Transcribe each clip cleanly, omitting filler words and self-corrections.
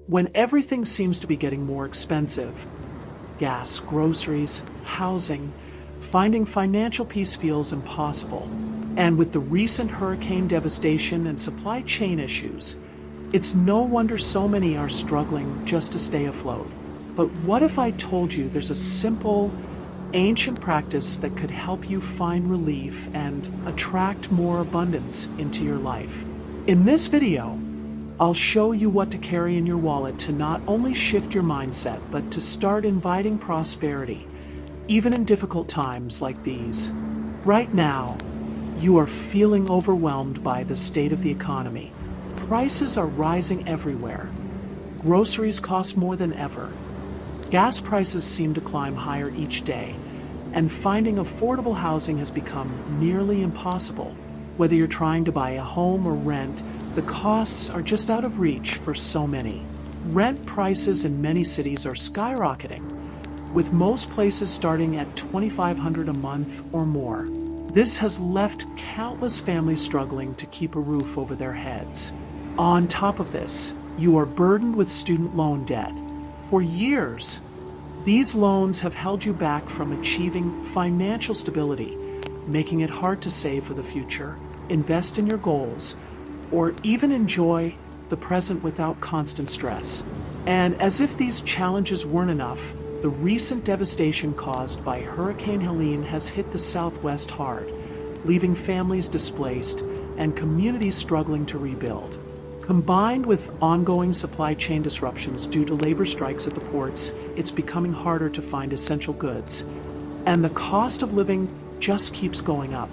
When everything seems to be getting more expensive, gas, groceries, housing, finding financial peace feels impossible. And with the recent hurricane devastation and supply chain issues, it's no wonder so many are struggling just to stay afloat. But what if I told you there's a simple, ancient practice that could help you find relief and attract more abundance into your life? In this video, I'll show you what to carry in your wallet to not only shift your mindset, but to start inviting prosperity, even in difficult times like these. Right now, you are feeling overwhelmed by the state of the economy. Prices are rising everywhere. Groceries cost more than ever. Gas prices seem to climb higher each day, and finding affordable housing has become nearly impossible. Whether you're trying to buy a home or rent, the costs are just out of reach for so many. Rent prices in many cities are skyrocketing, with most places starting at $2,500 a month or more. This has left countless families struggling to keep a roof over their heads. On top of this, you are burdened with student loan debt. For years, these loans have held you back from achieving financial stability, making it hard to save for the future, invest in your goals, or even enjoy the present without constant stress. And as if these challenges weren't enough, the recent devastation caused by Hurricane Helene has hit the Southwest hard, leaving families displaced and communities struggling to rebuild. Combined with ongoing supply chain disruptions due to labor strikes at the ports, it's becoming harder to find essential goods, and the cost of living just keeps going up.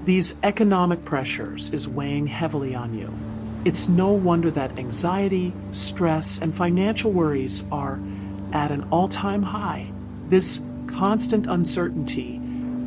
These economic pressures is weighing heavily on you. It's no wonder that anxiety, stress, and financial worries are at an all-time high. This constant uncertainty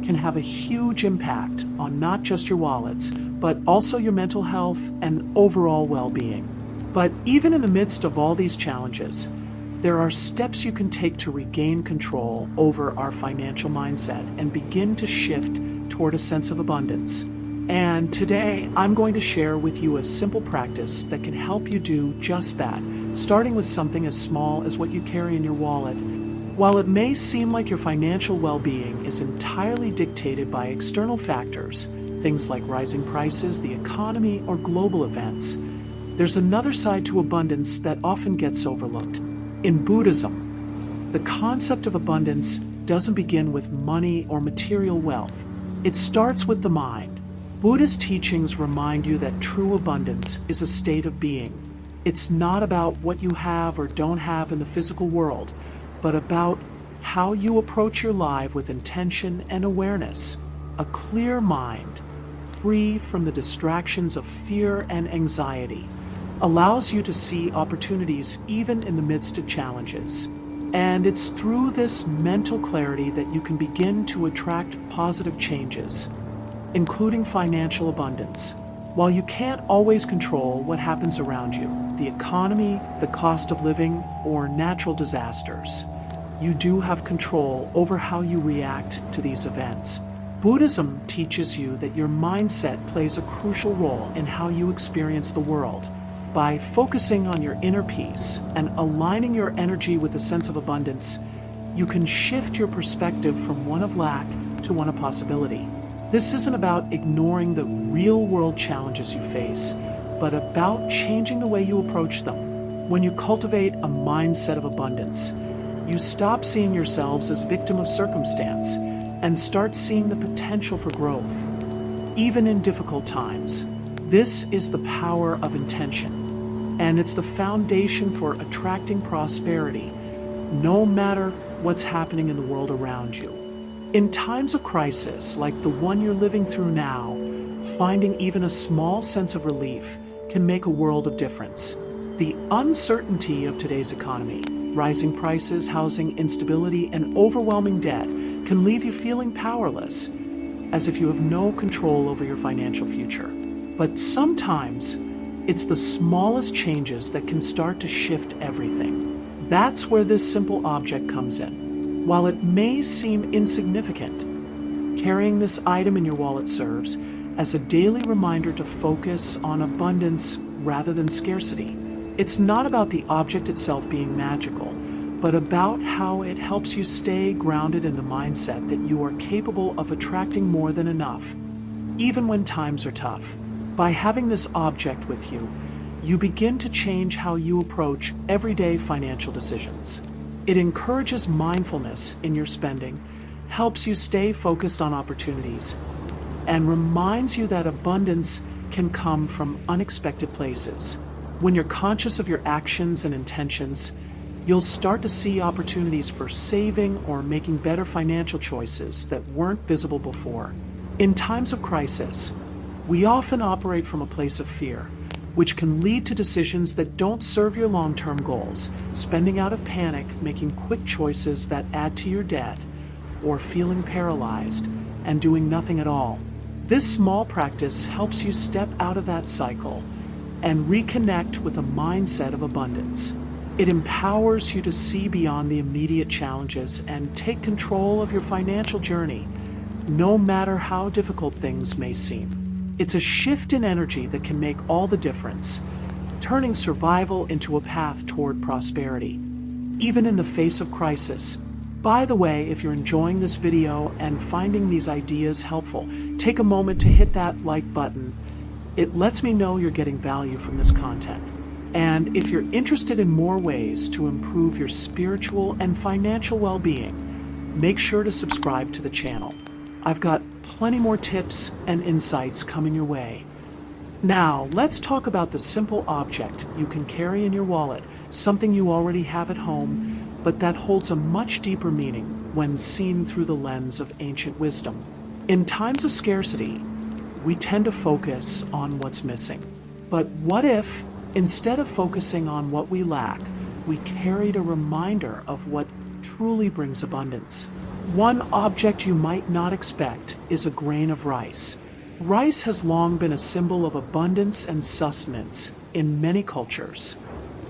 can have a huge impact on not just your wallets, but also your mental health and overall well-being. But even in the midst of all these challenges, there are steps you can take to regain control over our financial mindset and begin to shift toward a sense of abundance. And today, I'm going to share with you a simple practice that can help you do just that, starting with something as small as what you carry in your wallet. While it may seem like your financial well-being is entirely dictated by external factors, things like rising prices, the economy, or global events, there's another side to abundance that often gets overlooked. In Buddhism, the concept of abundance doesn't begin with money or material wealth. It starts with the mind. Buddhist teachings remind you that true abundance is a state of being. It's not about what you have or don't have in the physical world, but about how you approach your life with intention and awareness. A clear mind, free from the distractions of fear and anxiety, allows you to see opportunities even in the midst of challenges. And it's through this mental clarity that you can begin to attract positive changes, including financial abundance. While you can't always control what happens around you, the economy, the cost of living, or natural disasters, you do have control over how you react to these events. Buddhism teaches you that your mindset plays a crucial role in how you experience the world. By focusing on your inner peace and aligning your energy with a sense of abundance, you can shift your perspective from one of lack to one of possibility. This isn't about ignoring the real-world challenges you face, but about changing the way you approach them. When you cultivate a mindset of abundance, you stop seeing yourselves as victim of circumstance and start seeing the potential for growth, even in difficult times. This is the power of intention, and it's the foundation for attracting prosperity, no matter what's happening in the world around you. In times of crisis, like the one you're living through now, finding even a small sense of relief can make a world of difference. The uncertainty of today's economy, rising prices, housing instability, and overwhelming debt can leave you feeling powerless, as if you have no control over your financial future. But sometimes, it's the smallest changes that can start to shift everything. That's where this simple object comes in. While it may seem insignificant, carrying this item in your wallet serves as a daily reminder to focus on abundance rather than scarcity. It's not about the object itself being magical, but about how it helps you stay grounded in the mindset that you are capable of attracting more than enough, even when times are tough. By having this object with you, you begin to change how you approach everyday financial decisions. It encourages mindfulness in your spending, helps you stay focused on opportunities, and reminds you that abundance can come from unexpected places. When you're conscious of your actions and intentions, you'll start to see opportunities for saving or making better financial choices that weren't visible before. In times of crisis, we often operate from a place of fear, which can lead to decisions that don't serve your long-term goals, spending out of panic, making quick choices that add to your debt, or feeling paralyzed and doing nothing at all. This small practice helps you step out of that cycle and reconnect with a mindset of abundance. It empowers you to see beyond the immediate challenges and take control of your financial journey, no matter how difficult things may seem. It's a shift in energy that can make all the difference, turning survival into a path toward prosperity, even in the face of crisis. By the way, if you're enjoying this video and finding these ideas helpful, take a moment to hit that like button. It lets me know you're getting value from this content. And if you're interested in more ways to improve your spiritual and financial well-being, make sure to subscribe to the channel. I've got plenty more tips and insights coming your way. Now, let's talk about the simple object you can carry in your wallet, something you already have at home, but that holds a much deeper meaning when seen through the lens of ancient wisdom. In times of scarcity, we tend to focus on what's missing. But what if, instead of focusing on what we lack, we carried a reminder of what truly brings abundance? One object you might not expect is a grain of rice. Rice has long been a symbol of abundance and sustenance in many cultures,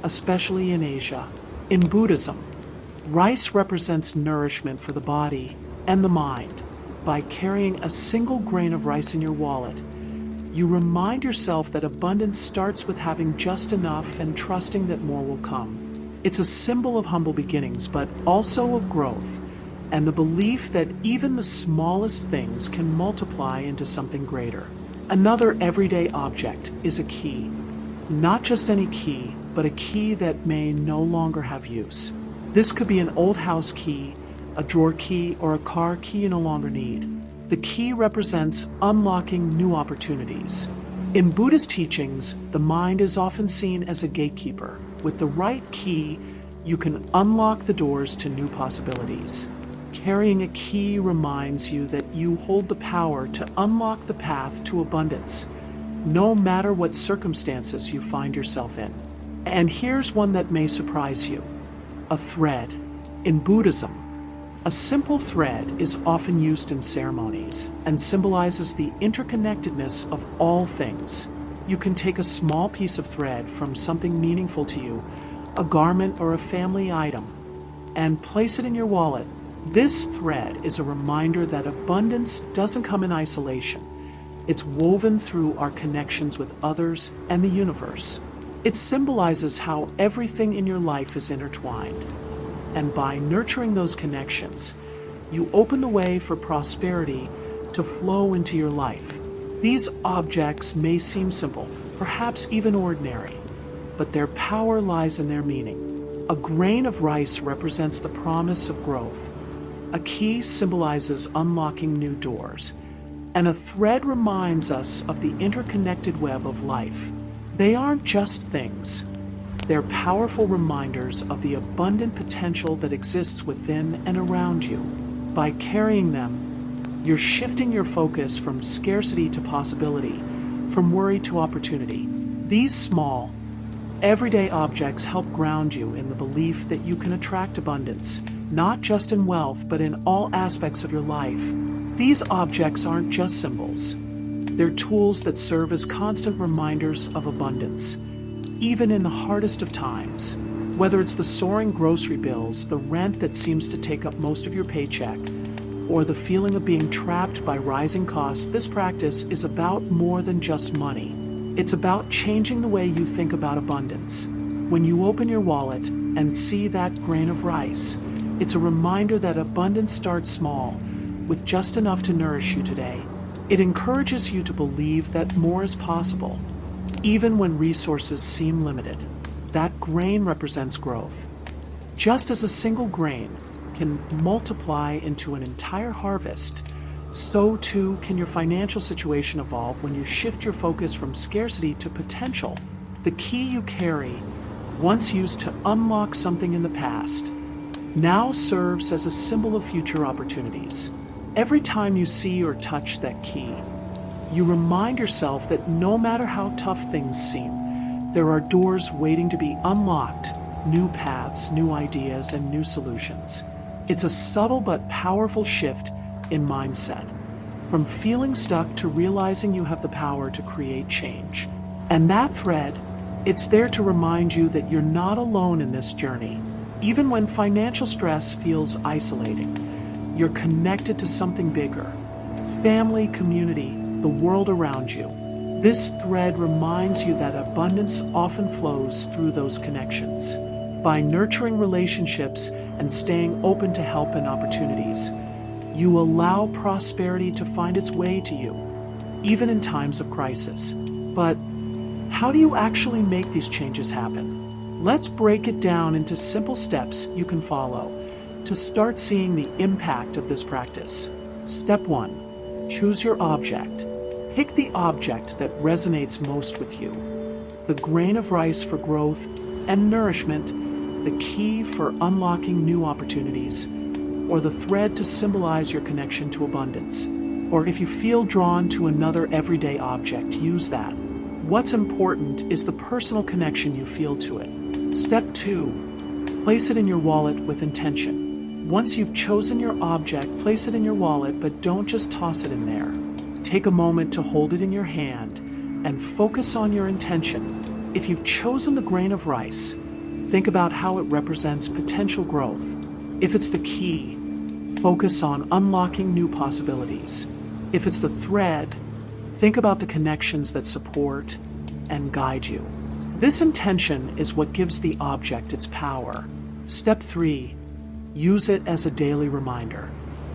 especially in Asia. In Buddhism, rice represents nourishment for the body and the mind. By carrying a single grain of rice in your wallet, you remind yourself that abundance starts with having just enough and trusting that more will come. It's a symbol of humble beginnings, but also of growth, and the belief that even the smallest things can multiply into something greater. Another everyday object is a key. Not just any key, but a key that may no longer have use. This could be an old house key, a drawer key, or a car key you no longer need. The key represents unlocking new opportunities. In Buddhist teachings, the mind is often seen as a gatekeeper. With the right key, you can unlock the doors to new possibilities. Carrying a key reminds you that you hold the power to unlock the path to abundance, no matter what circumstances you find yourself in. And here's one that may surprise you: a thread. In Buddhism, a simple thread is often used in ceremonies and symbolizes the interconnectedness of all things. You can take a small piece of thread from something meaningful to you, a garment or a family item, and place it in your wallet. This thread is a reminder that abundance doesn't come in isolation. It's woven through our connections with others and the universe. It symbolizes how everything in your life is intertwined. And by nurturing those connections, you open the way for prosperity to flow into your life. These objects may seem simple, perhaps even ordinary, but their power lies in their meaning. A grain of rice represents the promise of growth. A key symbolizes unlocking new doors, and a thread reminds us of the interconnected web of life. They aren't just things. They're powerful reminders of the abundant potential that exists within and around you. By carrying them, you're shifting your focus from scarcity to possibility, from worry to opportunity. These small, everyday objects help ground you in the belief that you can attract abundance, not just in wealth, but in all aspects of your life. These objects aren't just symbols. They're tools that serve as constant reminders of abundance, even in the hardest of times. Whether it's the soaring grocery bills, the rent that seems to take up most of your paycheck, or the feeling of being trapped by rising costs, this practice is about more than just money. It's about changing the way you think about abundance. When you open your wallet and see that grain of rice, it's a reminder that abundance starts small, with just enough to nourish you today. It encourages you to believe that more is possible, even when resources seem limited. That grain represents growth. Just as a single grain can multiply into an entire harvest, so too can your financial situation evolve when you shift your focus from scarcity to potential. The key you carry, once used to unlock something in the past, now serves as a symbol of future opportunities. Every time you see or touch that key, you remind yourself that no matter how tough things seem, there are doors waiting to be unlocked, new paths, new ideas, and new solutions. It's a subtle but powerful shift in mindset, from feeling stuck to realizing you have the power to create change. And that thread, it's there to remind you that you're not alone in this journey. Even when financial stress feels isolating, you're connected to something bigger: family, community, the world around you. This thread reminds you that abundance often flows through those connections. By nurturing relationships and staying open to help and opportunities, you allow prosperity to find its way to you, even in times of crisis. But how do you actually make these changes happen? Let's break it down into simple steps you can follow to start seeing the impact of this practice. Step 1. Choose your object. Pick the object that resonates most with you. The grain of rice for growth and nourishment, the key for unlocking new opportunities, or the thread to symbolize your connection to abundance. Or if you feel drawn to another everyday object, use that. What's important is the personal connection you feel to it. Step 2. Place it in your wallet with intention. Once you've chosen your object, place it in your wallet, but don't just toss it in there. Take a moment to hold it in your hand and focus on your intention. If you've chosen the grain of rice, think about how it represents potential growth. If it's the key, focus on unlocking new possibilities. If it's the thread, think about the connections that support and guide you. This intention is what gives the object its power. Step 3. Use it as a daily reminder.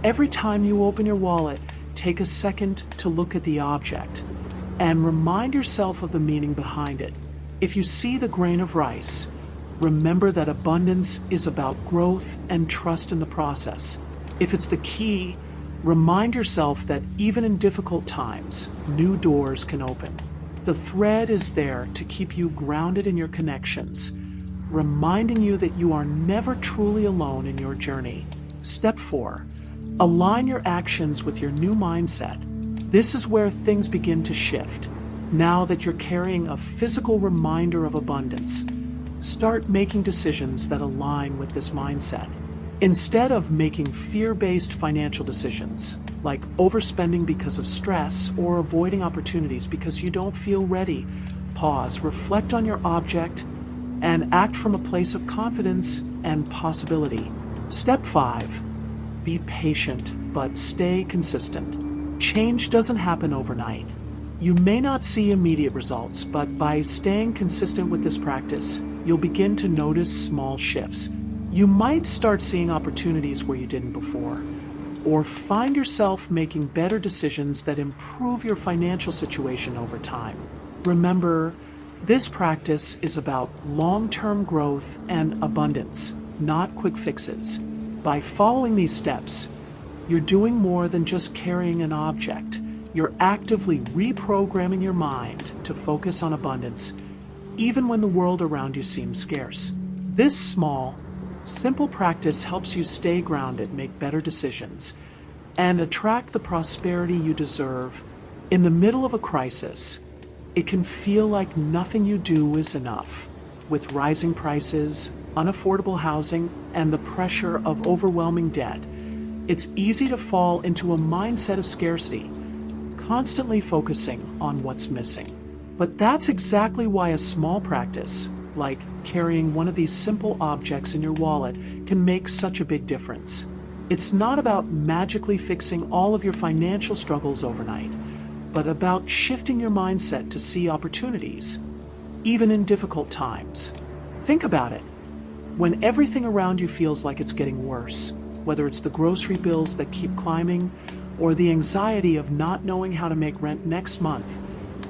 Every time you open your wallet, take a second to look at the object and remind yourself of the meaning behind it. If you see the grain of rice, remember that abundance is about growth and trust in the process. If it's the key, remind yourself that even in difficult times, new doors can open. The thread is there to keep you grounded in your connections, reminding you that you are never truly alone in your journey. Step 4. Align your actions with your new mindset. This is where things begin to shift. Now that you're carrying a physical reminder of abundance, start making decisions that align with this mindset. Instead of making fear-based financial decisions, like overspending because of stress or avoiding opportunities because you don't feel ready, pause, reflect on your object, and act from a place of confidence and possibility. Step 5. Be patient, but stay consistent. Change doesn't happen overnight. You may not see immediate results, but by staying consistent with this practice, you'll begin to notice small shifts. You might start seeing opportunities where you didn't before, or find yourself making better decisions that improve your financial situation over time. Remember, this practice is about long-term growth and abundance, not quick fixes. By following these steps, you're doing more than just carrying an object. You're actively reprogramming your mind to focus on abundance, even when the world around you seems scarce. This small, simple practice helps you stay grounded, make better decisions, and attract the prosperity you deserve. In the middle of a crisis, it can feel like nothing you do is enough. With rising prices, unaffordable housing, and the pressure of overwhelming debt, it's easy to fall into a mindset of scarcity, constantly focusing on what's missing. But that's exactly why a small practice, like carrying one of these simple objects in your wallet, can make such a big difference. It's not about magically fixing all of your financial struggles overnight, but about shifting your mindset to see opportunities, even in difficult times. Think about it. When everything around you feels like it's getting worse, whether it's the grocery bills that keep climbing or the anxiety of not knowing how to make rent next month,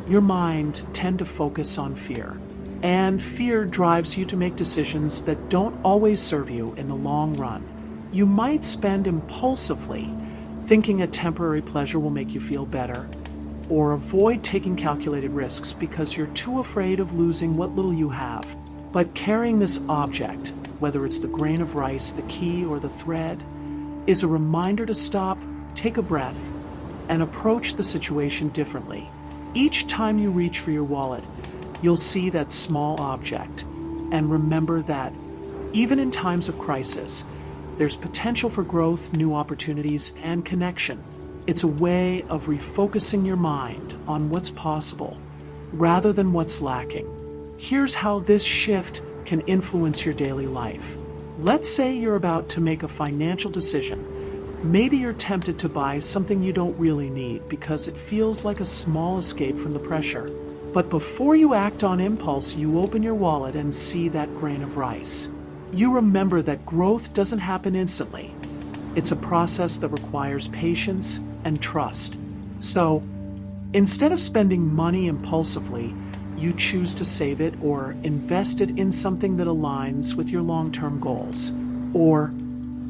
your mind tends to focus on fear. And fear drives you to make decisions that don't always serve you in the long run. You might spend impulsively, thinking a temporary pleasure will make you feel better, or avoid taking calculated risks because you're too afraid of losing what little you have. But carrying this object, whether it's the grain of rice, the key, or the thread, is a reminder to stop, take a breath, and approach the situation differently. Each time you reach for your wallet, you'll see that small object, and remember that, even in times of crisis, there's potential for growth, new opportunities, and connection. It's a way of refocusing your mind on what's possible, rather than what's lacking. Here's how this shift can influence your daily life. Let's say you're about to make a financial decision. Maybe you're tempted to buy something you don't really need because it feels like a small escape from the pressure. But before you act on impulse, you open your wallet and see that grain of rice. You remember that growth doesn't happen instantly. It's a process that requires patience and trust. So, instead of spending money impulsively, you choose to save it or invest it in something that aligns with your long-term goals. Or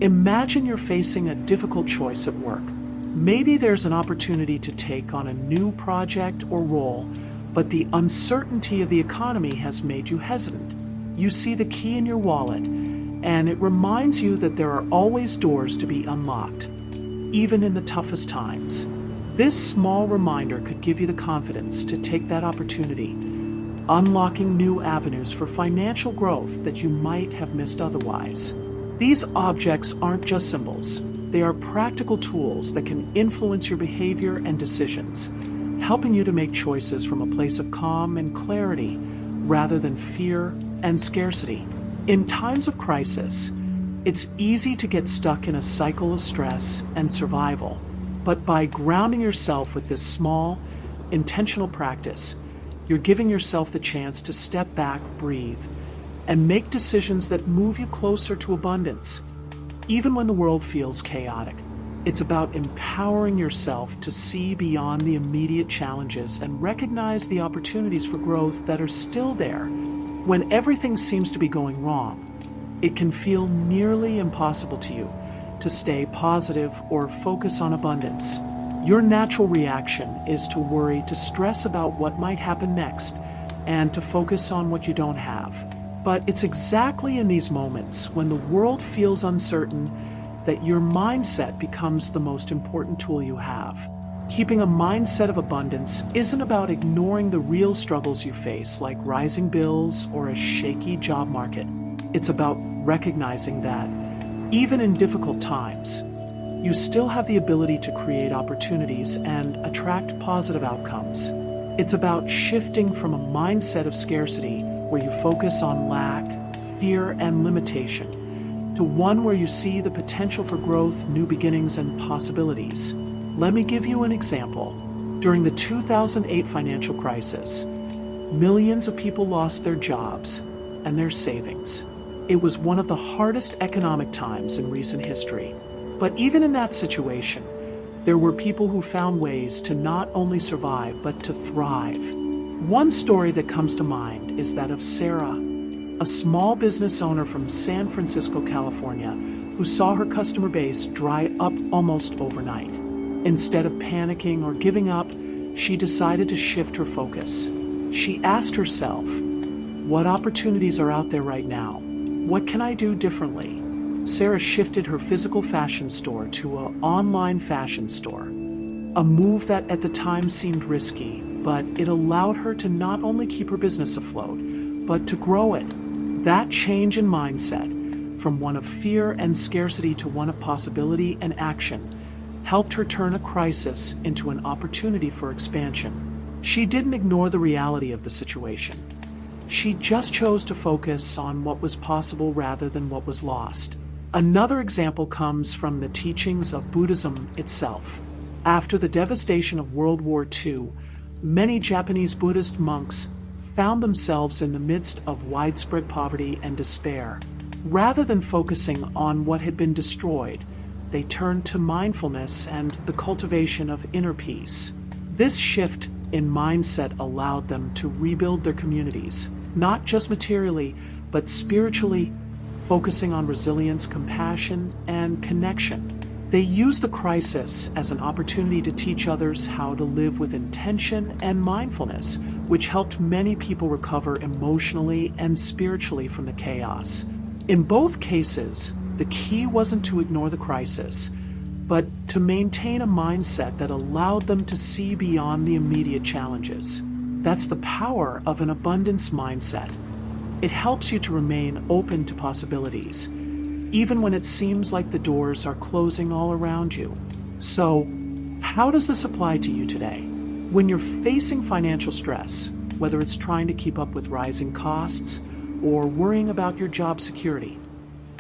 imagine you're facing a difficult choice at work. Maybe there's an opportunity to take on a new project or role, but the uncertainty of the economy has made you hesitant. You see the key in your wallet, and it reminds you that there are always doors to be unlocked, even in the toughest times. This small reminder could give you the confidence to take that opportunity, unlocking new avenues for financial growth that you might have missed otherwise. These objects aren't just symbols. They are practical tools that can influence your behavior and decisions, helping you to make choices from a place of calm and clarity rather than fear and scarcity. In times of crisis, it's easy to get stuck in a cycle of stress and survival. But by grounding yourself with this small, intentional practice, you're giving yourself the chance to step back, breathe, and make decisions that move you closer to abundance, even when the world feels chaotic. It's about empowering yourself to see beyond the immediate challenges and recognize the opportunities for growth that are still there. When everything seems to be going wrong, it can feel nearly impossible to you to stay positive or focus on abundance. Your natural reaction is to worry, to stress about what might happen next, and to focus on what you don't have. But it's exactly in these moments when the world feels uncertain that your mindset becomes the most important tool you have. Keeping a mindset of abundance isn't about ignoring the real struggles you face, like rising bills or a shaky job market. It's about recognizing that, even in difficult times, you still have the ability to create opportunities and attract positive outcomes. It's about shifting from a mindset of scarcity, where you focus on lack, fear, and limitation, to one where you see the potential for growth, new beginnings, and possibilities. Let me give you an example. During the 2008 financial crisis, millions of people lost their jobs and their savings. It was one of the hardest economic times in recent history. But even in that situation, there were people who found ways to not only survive, but to thrive. One story that comes to mind is that of Sarah, a small business owner from San Francisco, California, who saw her customer base dry up almost overnight. Instead of panicking or giving up, she decided to shift her focus. She asked herself, what opportunities are out there right now? What can I do differently? Sarah shifted her physical fashion store to an online fashion store, a move that at the time seemed risky, but it allowed her to not only keep her business afloat, but to grow it. That change in mindset, from one of fear and scarcity to one of possibility and action, helped her turn a crisis into an opportunity for expansion. She didn't ignore the reality of the situation. She just chose to focus on what was possible rather than what was lost. Another example comes from the teachings of Buddhism itself. After the devastation of World War II, many Japanese Buddhist monks found themselves in the midst of widespread poverty and despair. Rather than focusing on what had been destroyed, they turned to mindfulness and the cultivation of inner peace. This shift in mindset allowed them to rebuild their communities, not just materially, but spiritually, focusing on resilience, compassion, and connection. They used the crisis as an opportunity to teach others how to live with intention and mindfulness, which helped many people recover emotionally and spiritually from the chaos. In both cases, the key wasn't to ignore the crisis, but to maintain a mindset that allowed them to see beyond the immediate challenges. That's the power of an abundance mindset. It helps you to remain open to possibilities, even when it seems like the doors are closing all around you. So, how does this apply to you today? When you're facing financial stress, whether it's trying to keep up with rising costs or worrying about your job security,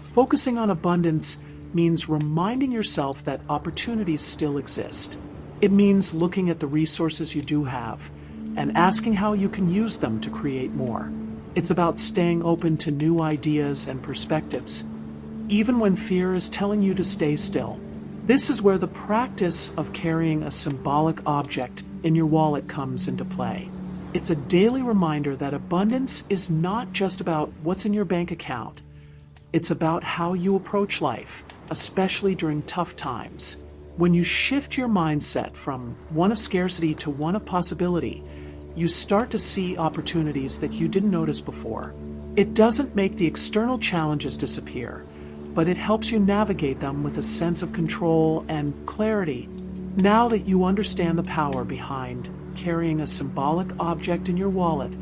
focusing on abundance means reminding yourself that opportunities still exist. It means looking at the resources you do have and asking how you can use them to create more. It's about staying open to new ideas and perspectives, even when fear is telling you to stay still. This is where the practice of carrying a symbolic object in your wallet comes into play. It's a daily reminder that abundance is not just about what's in your bank account. It's about how you approach life, especially during tough times. When you shift your mindset from one of scarcity to one of possibility, you start to see opportunities that you didn't notice before. It doesn't make the external challenges disappear, but it helps you navigate them with a sense of control and clarity. Now that you understand the power behind carrying a symbolic object in your wallet,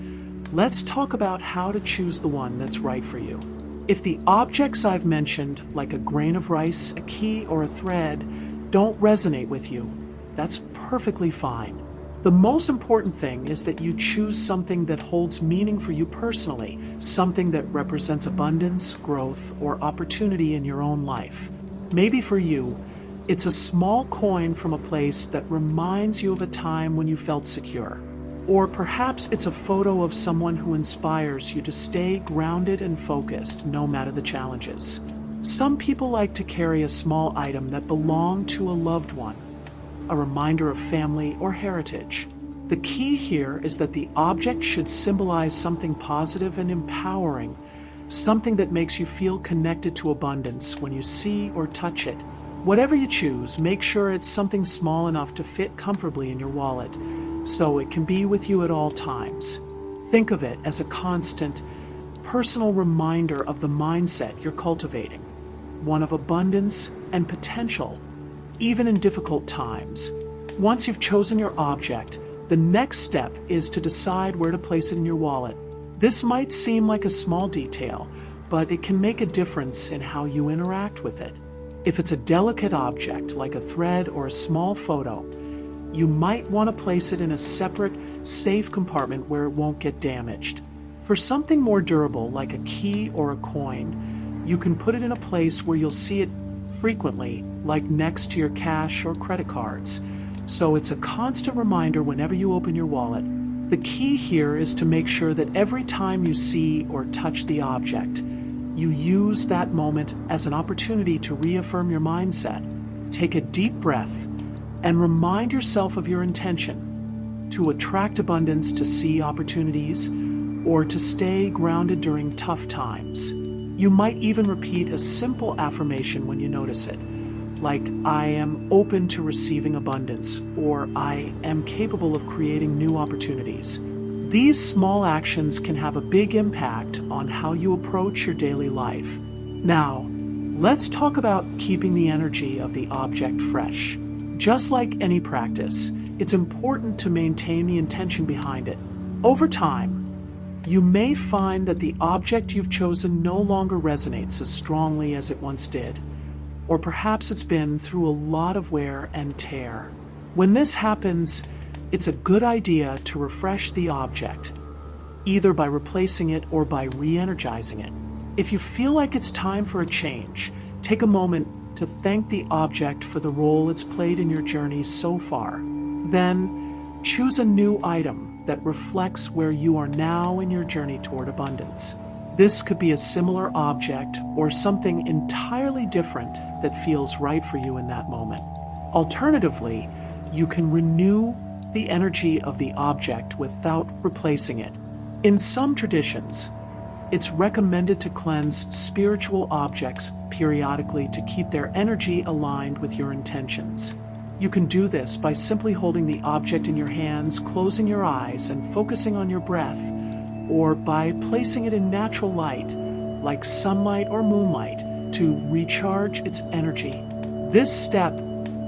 let's talk about how to choose the one that's right for you. If the objects I've mentioned, like a grain of rice, a key, or a thread, don't resonate with you, that's perfectly fine. The most important thing is that you choose something that holds meaning for you personally, something that represents abundance, growth, or opportunity in your own life. Maybe for you, it's a small coin from a place that reminds you of a time when you felt secure. Or perhaps it's a photo of someone who inspires you to stay grounded and focused no matter the challenges. Some people like to carry a small item that belonged to a loved one, a reminder of family or heritage. The key here is that the object should symbolize something positive and empowering, something that makes you feel connected to abundance when you see or touch it. Whatever you choose, make sure it's something small enough to fit comfortably in your wallet, so it can be with you at all times. Think of it as a constant, personal reminder of the mindset you're cultivating, one of abundance and potential, even in difficult times. Once you've chosen your object, the next step is to decide where to place it in your wallet. This might seem like a small detail, but it can make a difference in how you interact with it. If it's a delicate object, like a thread or a small photo, you might want to place it in a separate, safe compartment where it won't get damaged. For something more durable, like a key or a coin, you can put it in a place where you'll see it frequently, like next to your cash or credit cards. So it's a constant reminder whenever you open your wallet. The key here is to make sure that every time you see or touch the object, you use that moment as an opportunity to reaffirm your mindset. Take a deep breath and remind yourself of your intention to attract abundance, to see opportunities, or to stay grounded during tough times. You might even repeat a simple affirmation when you notice it, like, I am open to receiving abundance, or I am capable of creating new opportunities. These small actions can have a big impact on how you approach your daily life. Now, let's talk about keeping the energy of the object fresh. Just like any practice, it's important to maintain the intention behind it. Over time, you may find that the object you've chosen no longer resonates as strongly as it once did, or perhaps it's been through a lot of wear and tear. When this happens, it's a good idea to refresh the object, either by replacing it or by re-energizing it. If you feel like it's time for a change, take a moment to thank the object for the role it's played in your journey so far. Then, choose a new item that reflects where you are now in your journey toward abundance. This could be a similar object or something entirely different that feels right for you in that moment. Alternatively, you can renew the energy of the object without replacing it. In some traditions, it's recommended to cleanse spiritual objects periodically to keep their energy aligned with your intentions. You can do this by simply holding the object in your hands, closing your eyes, and focusing on your breath, or by placing it in natural light, like sunlight or moonlight, to recharge its energy. This step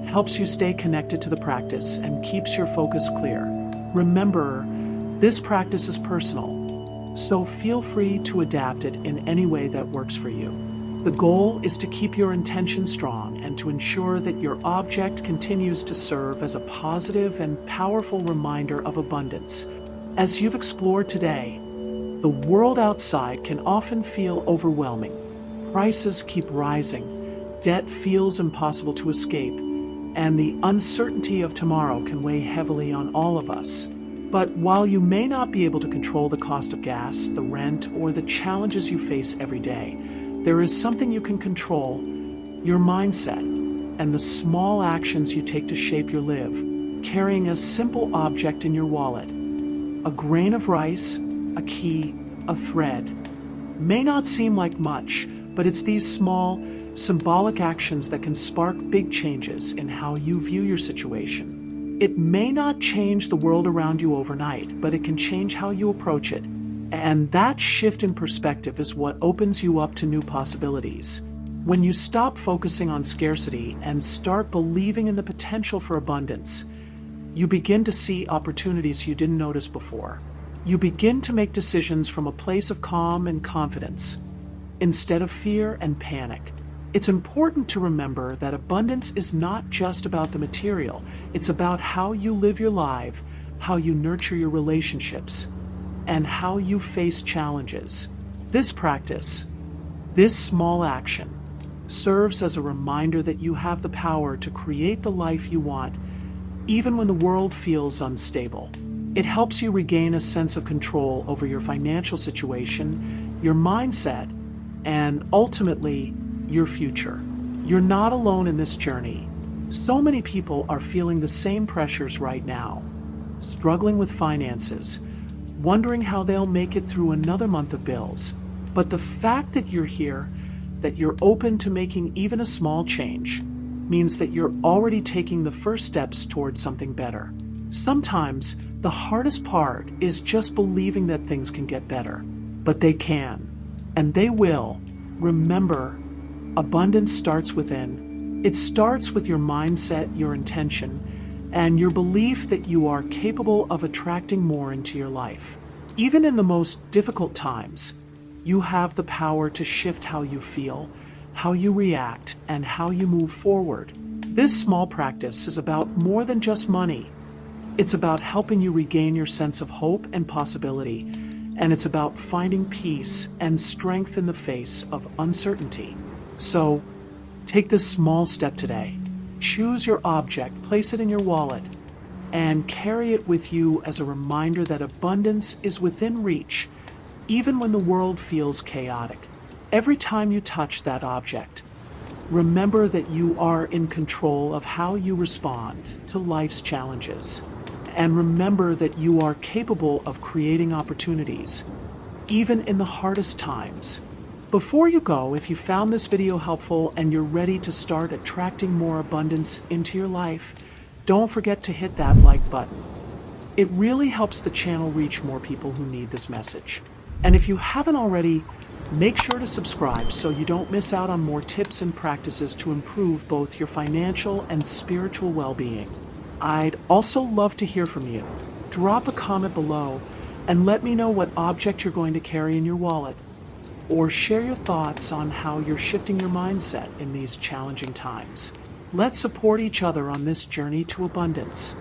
helps you stay connected to the practice and keeps your focus clear. Remember, this practice is personal, so feel free to adapt it in any way that works for you. The goal is to keep your intention strong and to ensure that your object continues to serve as a positive and powerful reminder of abundance. As you've explored today, the world outside can often feel overwhelming. Prices keep rising, debt feels impossible to escape, and the uncertainty of tomorrow can weigh heavily on all of us. But while you may not be able to control the cost of gas, the rent, or the challenges you face every day, there is something you can control: your mindset and the small actions you take to shape your live. Carrying a simple object in your wallet, a grain of rice, a key, a thread, may not seem like much, but it's these small, symbolic actions that can spark big changes in how you view your situation. It may not change the world around you overnight, but it can change how you approach it. And that shift in perspective is what opens you up to new possibilities. When you stop focusing on scarcity and start believing in the potential for abundance, you begin to see opportunities you didn't notice before. You begin to make decisions from a place of calm and confidence, instead of fear and panic. It's important to remember that abundance is not just about the material. It's about how you live your life, how you nurture your relationships, and how you face challenges. This practice, this small action, serves as a reminder that you have the power to create the life you want, even when the world feels unstable. It helps you regain a sense of control over your financial situation, your mindset, and ultimately, your future. You're not alone in this journey. So many people are feeling the same pressures right now, struggling with finances, wondering how they'll make it through another month of bills. But the fact that you're here, that you're open to making even a small change, means that you're already taking the first steps towards something better. Sometimes the hardest part is just believing that things can get better, but they can, and they will. Remember, abundance starts within. It starts with your mindset, your intention, and your belief that you are capable of attracting more into your life. Even in the most difficult times, you have the power to shift how you feel, how you react, and how you move forward. This small practice is about more than just money. It's about helping you regain your sense of hope and possibility, and it's about finding peace and strength in the face of uncertainty. So, take this small step today. Choose your object, place it in your wallet, and carry it with you as a reminder that abundance is within reach, even when the world feels chaotic. Every time you touch that object, remember that you are in control of how you respond to life's challenges. And remember that you are capable of creating opportunities, even in the hardest times. Before you go, if you found this video helpful and you're ready to start attracting more abundance into your life, don't forget to hit that like button. It really helps the channel reach more people who need this message. And if you haven't already, make sure to subscribe so you don't miss out on more tips and practices to improve both your financial and spiritual well-being. I'd also love to hear from you. Drop a comment below and let me know what object you're going to carry in your wallet, or share your thoughts on how you're shifting your mindset in these challenging times. Let's support each other on this journey to abundance.